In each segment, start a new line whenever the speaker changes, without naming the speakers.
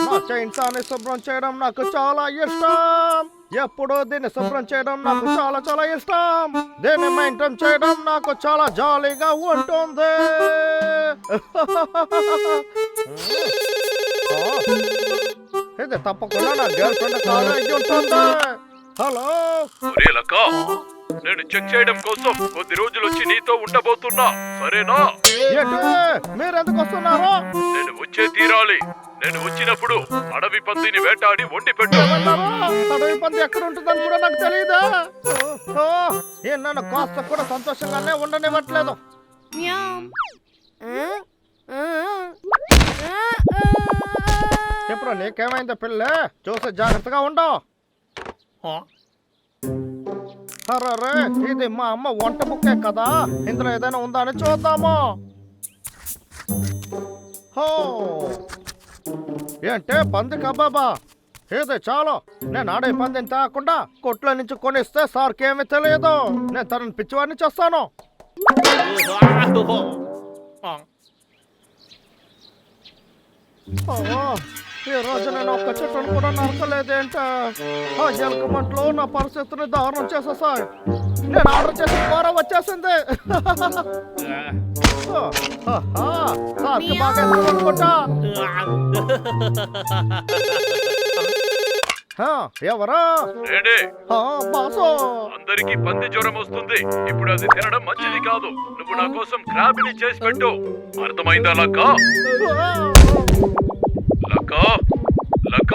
నా చైన్సాన్ని శుభ్రం చేయడం నాకు చాలా ఇష్టం. ఎప్పుడూ దీన్ని శుభ్రం చేయడం నాకు చాలా చాలా ఇష్టం. దీన్ని మెయింటైన్ చేయడం నాకు చాలా జాలీగా ఉంటుంది. ఇది తప్పకుండా నా గర్ల్ ఫ్రెండ్ కాలేజీ ఉంటుంది. హలో,
నేను చెక్ చేయడం కోసం కొద్ది రోజులు వచ్చి నీతో ఉండబోతున్నా, సరేనా?
ఏంటి మీరెందుకు వస్తున్నారు?
నేను వచ్చే తీరాలి. నేను వచ్చినప్పుడు అడవి పందిని వేటాడి వండి పెట్టు.
అడవి పంది ఎక్కడ ఉంటుందని కూడా నాకు తెలియదా? నన్ను కాస్త కూడా సంతోషంగానే ఉండనివ్వట్లేదు. ఎప్పుడు నీకేమైందో పిల్ల? చూసి జాగ్రత్తగా ఉండవు. అరే, ఇది మా అమ్మ వంట బుక్కే కదా, ఇందులో ఏదైనా ఉందా అని చూద్దాము. హో, ఏంటే పంది కబాబా? ఇది చాలు. నేను ఆడే పందిని తాకుండా కొట్లో నుంచి కొనిస్తే సార్కి ఏమీ తెలియదు. నేను తనని పిచ్చివాడిని చేస్తాను. ఈ రోజు నేను ఒక్క చెట్టును కూడా నరకలేదేంట. ఆ ఎలుక మంటలో నా పరిస్థితిని దారుణం చేసేసాయి. నేను ఆర్డర్ చేసిన కూర వచ్చేసింది. బాగా అనుకుంటా. ఎవరా? బాసు,
అందరికి పంది జ్వరం వస్తుంది. ఇప్పుడు అది తినడం మంచిది కాదు. నువ్వు నా కోసం క్రాబ్ ని చేసి పెట్టు, అర్థమైందా? లక్క లక్క లక్క.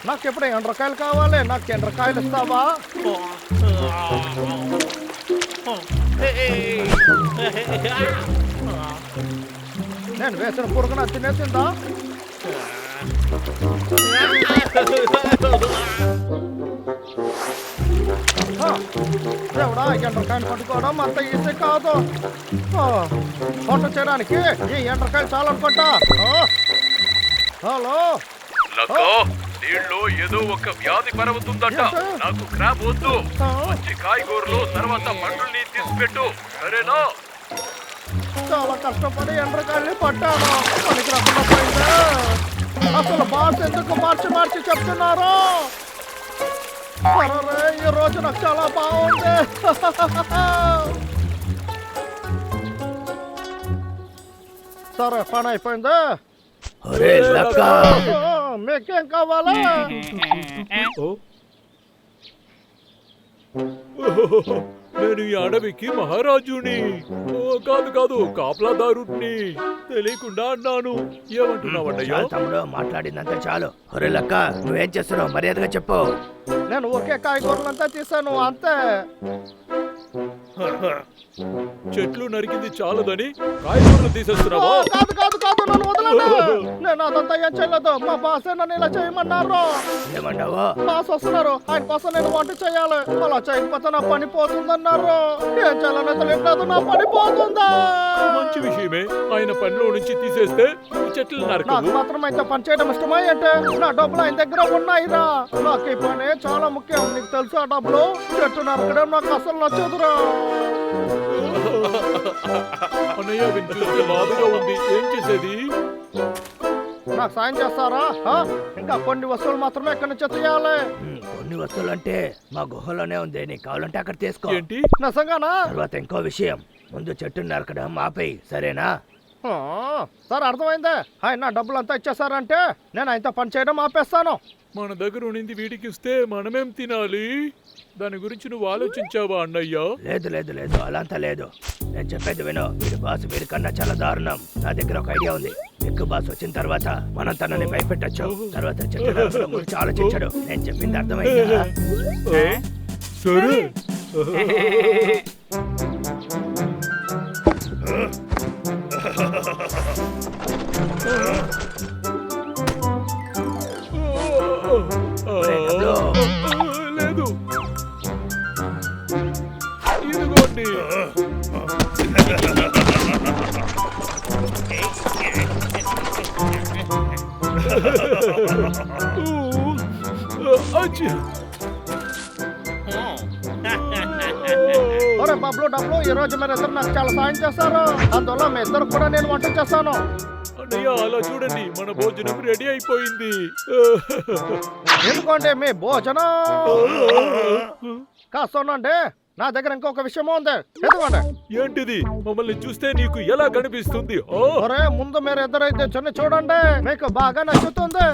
నాకు ఎప్పుడు ఎండ్రకాయలు కావాలి. నాకు ఎండ్రకాయలు ఇస్తావా? నేను వేసిన పురుగున తినేసిందా? దేవుడా, ఎండ్రకాయలు పట్టుకోవడం అంత ఈజీ కాదు. వంట చేయడానికి ఈ ఎండ్రకాయలు చాలనుకుంటా. హలో,
నీళ్ళు ఏదో ఒక వ్యాధి పరవుతుందట. నాకు క్రాబ్ వద్దు. మంచి కాయగూరలు తర్వాత పండుల్ని తీసిపెట్టు, సరేనా?
చాలా కష్టపడి ఎండ్రకాయల్ని పట్టాను. పనికి రాకుండా పోయిందా? అసలు బాస్ ఎందుకు మార్చి మార్చి చెప్తున్నారు? ఈ రోజు నాకు చాలా బాగుంది. సరే, పని అయిపోయిందా? మీకేం కావాలా?
నేను ఈ అడవికి మహారాజుని. కాదు కాదు, కాపలాదారుని. తెలియకుండా అన్నాను. ఏమంటున్నావయ్యా?
తమ్ముడు, మాట్లాడిందంతా చాలు. ఒరే లక్క, నువ్వేం చేస్తున్నావు? మర్యాదగా చెప్పు.
నేను ఒకే కాయగూరలంతా తీసాను, అంతే.
చెట్లు నరికింది చాలదని కాయగూరలు తీసేస్తున్నావా?
కాదు కాదు కాదు, నన్ను వదలండి. నేను అదంతా ఏం చేయలేదు. మా బాస్ నన్ను ఇలా చేయమన్నారు.
ఏమన్నావు?
బాస్ వస్తున్నారు, ఆయన కోసం నేను వంట చేయాలి. అలా చేయకపోతే నా పని పోతుందన్నారు. ఏం చేయాలని తెలియట్లేదు. నా పని పోతుందా?
మంచి విషయమే. ఆయన పనిలో నుంచి తీసేస్తే చెట్లు
నాకు మాత్రం అయితే పని చేయడం ఇష్టమా అంటే? నా డబ్బులు ఆయన దగ్గర ఉన్నాయిరా. నాకు ఈ పని చాలా ముఖ్యం. నీకు తెలుసు ఆ డబ్బులు? చెట్టు నరకడం నాకు అసలు నచ్చదురా.
అన్నయ్య, వినిపిస్తే బాధగా ఉంది. ఏం చేసేది?
నాకు సాయం చేస్తారా? ఇంకా కొన్ని వస్తువులు మాత్రమే ఇక్కడి నుంచి తీయాలి.
కొన్ని వస్తువులు అంటే మా గుహలోనే ఉంది. నీకు కావాలంటే అక్కడ తీసుకో.
ఏంటి?
నిజంగానా?
తర్వాత ఇంకో విషయం, ముందు చెట్టు నరకడం ఆపేయి, సరేనా?
సార్, అర్థమైందే. ఆయన డబ్బులు అంతా ఇచ్చేసారంటే నేను ఆయనతో పని చేయడం ఆపేస్తాను.
మన దగ్గర ఉండింది వీడికి ఇస్తే మనమేం తినాలి? దాని గురించి నువ్వు ఆలోచించావా అన్నయ్య?
లేదు లేదు లేదు, అలాంతా లేదు. నేను చెప్పేది విను. వీడి బాస్ వీడికన్నా చాలా దారుణం. నా దగ్గర ఒక ఐడియా ఉంది. ఎక్కువ బాస్ వచ్చిన తర్వాత మనం తనని భయపెట్టచ్చు. తర్వాత చెట్టు గురించి ఆలోచించడు. నేను చెప్పింది అర్థమైందా?
సరే. లేదు, ఇదిగోండి.
ఒరే బబ్లు డబ్లు ఈ రోజు మీరు ఇద్దరు నాకు చాలా సాయం చేస్తారు. అందువల్ల మీ ఇద్దరు కూడా నేను వంట చేస్తాను.
అన్నయ్య అలా చూడండి, మన భోజనం రెడీ అయిపోయింది.
ఎందుకంటే మీ భోజనం కాస్తోనండి. నా దగ్గర ఇంకొక విషయం ఉంది. ఎందుకంటే
ఏంటిది? మమ్మల్ని చూస్తే నీకు ఎలా కనిపిస్తుంది?
ఒరే ముందు మీరు ఇద్దరైతే చిన్న చూడండి, మీకు బాగా నచ్చుతుంది.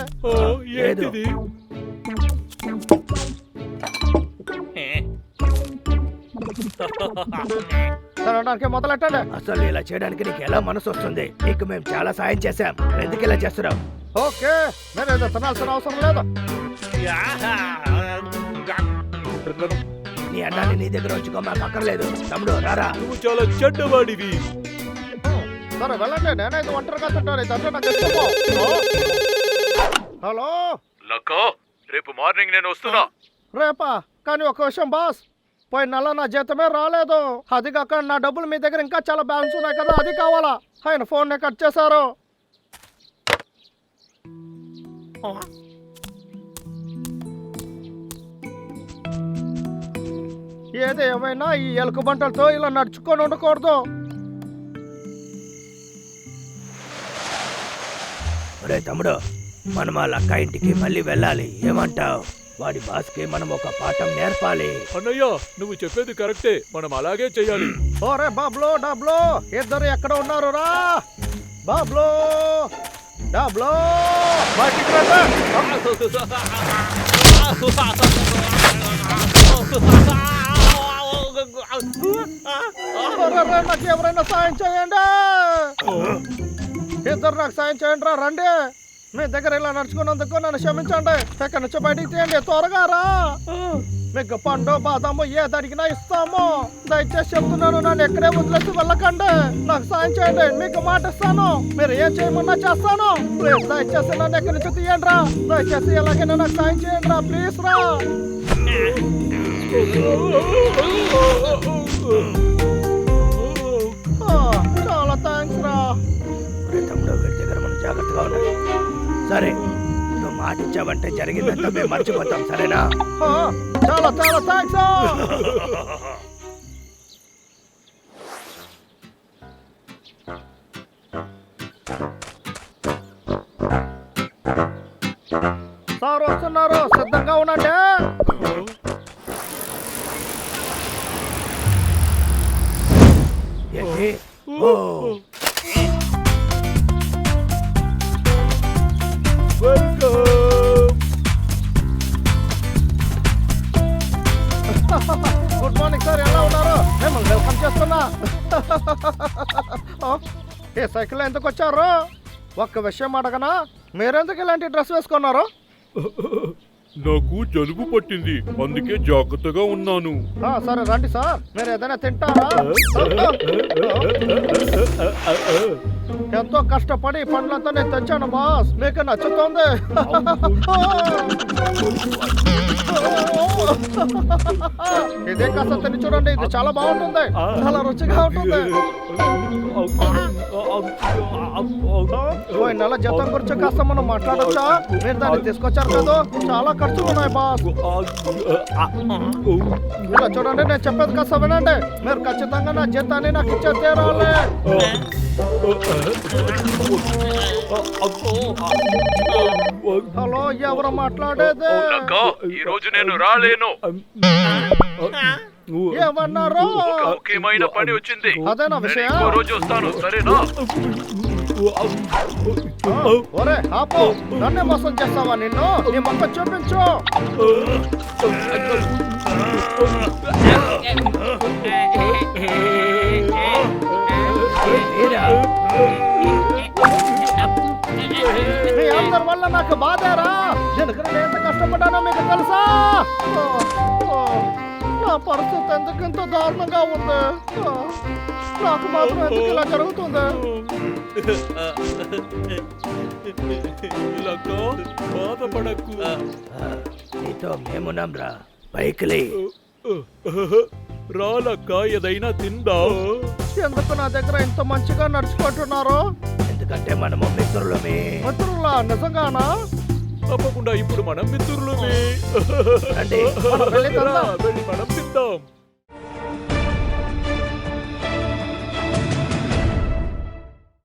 ఏంటిది?
తినడానికి మొదలెట్టండి.
అసలు ఇలా చేయడానికి నీకు ఎలా మనసు వస్తుంది? నీకు మేము చాలా సాయం చేశాం, ఎందుకు ఇలా చేస్తున్నావు?
ఓకే, మీరు ఏదో తినాల్సిన అవసరం లేదు.
నీ అన్నాన్ని నీ దగ్గర ఉంచుకో, మాకు అక్కర్లేదు. తమ్ముడు రారా.
నువ్వు చాలా చెడ్డవాడివి.
సరే వెళ్ళండి, నేనైతే ఒంటరిగా తింటాను. ఇదంటే నాకు ఇష్టము. హలో
లక్కో, రేపు మార్నింగ్ నేను వస్తున్నా.
రేపా? కానీ ఒక విషయం బాస్, పోయిన నెల నా జీతమే రాలేదు. అది కాక నా డబ్బులు మీ దగ్గర ఇంకా చాలా బ్యాలెన్స్ ఉన్నాయి కదా, అది కావాలా? ఆయన ఫోన్ కట్ చేశారు. ఏది ఏమైనా ఈ ఎలుక బంటలతో ఇలా నడుచుకొని ఉండకూడదు.
ఒరే తమ్ముడు, మనం ఆ లక్క ఇంటికి మళ్ళీ వెళ్ళాలి. ఏమంటావ్? వాడి బాస్కి మనం ఒక పాఠం నేర్పాలి.
అన్నయ్య నువ్వు చెప్పేది కరెక్టే, మనం అలాగే చెయ్యాలి.
ఓరే బాబ్లో డబ్లో, ఇద్దరు ఎక్కడ ఉన్నారు రా? బాబ్లో డబ్లో, బయటికి రండి. నాకు ఎవరైనా సాయం చేయండి. ఇద్దరు నాకు సాయం చేయండి రా, రండి. మీ దగ్గర ఇలా నడుచుకున్నందుకు నన్ను క్షమించండి. ఎక్కడి నుంచి బయటికి తీయండి, త్వరగా రా. మీకు పండు బాదాము ఏది అడిగినా ఇస్తాము. దయచేసి చెప్తున్నాను, నన్ను ఎక్కడే వదిలేసి వెళ్ళకండి. నాకు సాయం చేయండి, మీకు మాట ఇస్తాను. మీరు ఏం చేయమన్నా చేస్తాను. ప్లీజ్ దయచేసి నన్ను ఎక్కడి నుంచి తీయండి రా. దయచేసి ఎలాగైనా నాకు సాయం చేయండి రా, ప్లీజ్ రా. చాలా థ్యాంక్స్ రా.
ఒరే తమ్ముడు, వీడి దగ్గర మనం జాగ్రత్తగా ఉండాలి. సరే, నువ్వు మాట ఇచ్చావంటే జరిగిందంతా మేము మర్చిపోతాం, సరేనా?
చాలా చాలా థ్యాంక్స్. సార్ వస్తున్నారు, సిద్ధంగా ఉండండి.
ఏంటి? ఓ
గుడ్ మార్నింగ్ సార్, ఎలా ఉన్నారు? మిమ్మల్ని వెల్కమ్ చేస్తున్నా. ఏ సైకిల్ ఎందుకు వచ్చారు? ఒక్క విషయం అడగనా, మీరెందుకు ఇలాంటి డ్రెస్ వేసుకున్నారు?
నాకు జలుబు పట్టింది, అందుకే జాగ్రత్తగా ఉన్నాను.
సరే రండి సార్, మీరు ఏదైనా తింటారా? ఎంతో కష్టపడి ఈ పండ్లంతా నేను తెచ్చాను బాస్, మీకు నచ్చుతుంది. ఇదే కాస్త తిని చూడండి, ఇది చాలా బాగుంటుంది, చాలా రుచిగా ఉంటుంది. పోయిన నెల జీతం గురించి కాస్త మనం మాట్లాడొచ్చా? మీరు దాన్ని తీసుకొచ్చారు కదా, చాలా ఖర్చులు ఉన్నాయి బాస్. ఇలా చూడండి, నేను చెప్పేది కాస్త వినండి. మీరు ఖచ్చితంగా నా జీతాన్ని నాకు ఇచ్చే తీరాలి. హలో, ఎవరు మాట్లాడేది?
లక్కో, ఈ రోజు నేను రాలేను.
ఏమన్నారు?
ఒక ముఖ్యమైన పని వచ్చింది.
అదేనా
నేను
విషయం?
ఇంకో రోజు వస్తాను, సరేనా?
ఒరే ఆపు, నన్నే మోసం చేస్తావా? నిన్ను నీ మొక్క చూపించు. మీ అందరి వల్ల నాకు బాధేరా. దీనికి నేను ఎంత కష్టపడ్డానో మీకు తెలుసా? నా పరిస్థితి ఎందుకు ఇంత దారుణంగా ఉంది? నాకు మాత్రం ఎందుకు ఇలా జరుగుతుంది?
బాధపడకు,
నీతో మేమున్నాం రా, పైకిలే.
రాలక్క, ఏదైనా తిందా?
ఎందుకు నా దగ్గర ఇంత మంచిగా నడుచుకుంటున్నారు?
ఎందుకంటే మనము మిత్రులమే.
మిత్రులా? నిజంగానా?
తప్పకుండా, ఇప్పుడు మనం మిత్రులమే.
రండి.
మనం వెళ్ళి తిందాం.
వెళ్ళి మనం తిందాం.